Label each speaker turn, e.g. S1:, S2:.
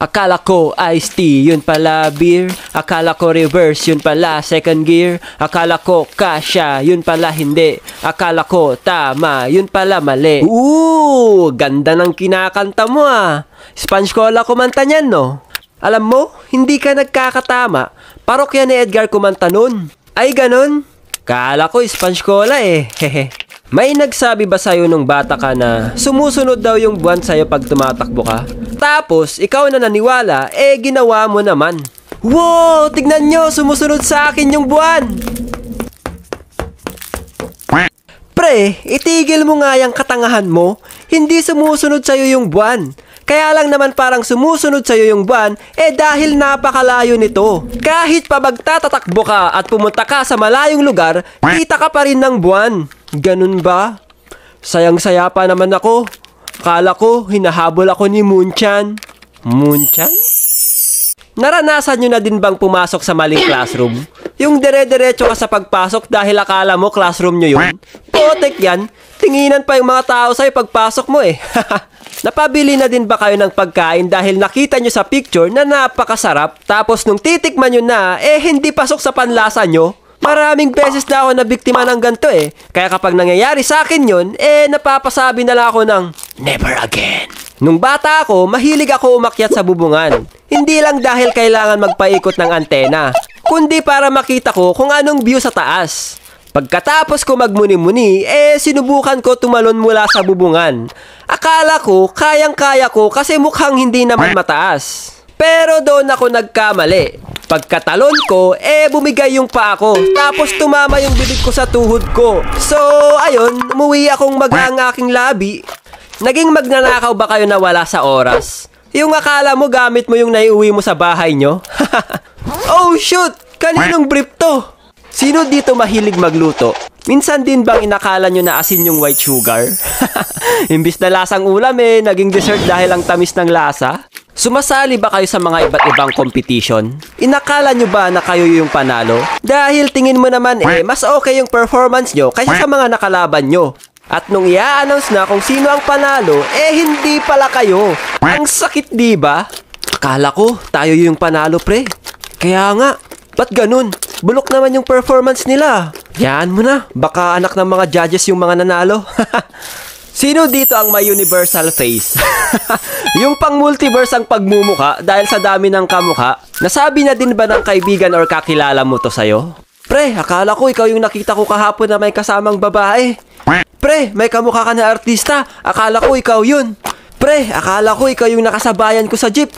S1: Akala ko iced tea, yun pala beer. Akala ko reverse, yun pala second gear. Akala ko kasya, yun pala hindi. Akala ko tama, yun pala mali. Ganda ng kinakanta mo ah. Sponge Cola kumanta niyan, no? Alam mo, hindi ka nagkakatama. Parokya ni Edgar kumanta nun. Ay ganun? Kala ko Sponge Cola eh. Hehe. May nagsabi ba sa'yo nung bata ka na sumusunod daw yung buwan sa'yo pag tumatakbo ka? Tapos, ikaw na naniwala, ginawa mo naman. Wow! Tignan nyo! Sumusunod sa akin yung buwan! Pre, itigil mo nga yung katangahan mo. Hindi sumusunod sa'yo yung buwan. Kaya lang naman parang sumusunod sa'yo yung buwan, dahil napakalayo nito. Kahit pa magtatatakbo ka at pumunta ka sa malayong lugar, kita ka pa rin ng buwan. Ganun ba? Sayang-saya pa naman ako. Akala ko, hinahabol ako ni Moonchan. Moonchan? Naranasan nyo na din bang pumasok sa maling classroom? Yung dire-diretso ka sa pagpasok dahil akala mo classroom nyo yun? Potek yan. Tinginan pa yung mga tao sa'yo pagpasok mo eh. Napabili na din ba kayo ng pagkain dahil nakita nyo sa picture na napakasarap? Tapos nung titikman nyo na, hindi pasok sa panlasa nyo? Maraming beses na ako na biktima ng ganito eh. Kaya kapag nangyayari sa akin yun, napapasabi na lang ako ng never again. Nung bata ako, mahilig ako umakyat sa bubungan. Hindi lang dahil kailangan magpaikot ng antena, kundi para makita ko kung anong view sa taas. Pagkatapos ko magmuni-muni, sinubukan ko tumalon mula sa bubungan. Akala ko, kayang-kaya ko kasi mukhang hindi naman mataas. Pero doon ako nagkamali. Pagkatalon ko, bumigay yung paa ko. Tapos tumama yung bibig ko sa tuhod ko. So, ayun, umuwi akong ang aking labi. Naging magnanakaw ba kayo na wala sa oras? Yung akala mo gamit mo yung naiuwi mo sa bahay nyo? Oh shoot! Kaninong brief to? Sino dito mahilig magluto? Minsan din bang inakala nyo na asin yung white sugar? Imbis na lasang ulam naging dessert dahil ang tamis ng lasa? Sumasali ba kayo sa mga iba't ibang competition? Inakala nyo ba na kayo yung panalo? Dahil tingin mo naman mas okay yung performance nyo kaysa sa mga nakalaban nyo. At nung i-announce na kung sino ang panalo, hindi pala kayo. Ang sakit diba? Akala ko tayo yung panalo pre. Kaya nga, ba't ganun? Bulok naman yung performance nila. Yan mo na, baka anak ng mga judges yung mga nanalo. Sino dito ang may universal face? Yung pang multiverse ang pagmumuka dahil sa dami ng kamukha. Nasabi na din ba ng kaibigan or kakilala mo to sa'yo? Pre, akala ko ikaw yung nakita ko kahapon na may kasamang babae. Pre, may kamukha ka na artista. Akala ko ikaw yun. Pre, akala ko ikaw yung nakasabayan ko sa jeep.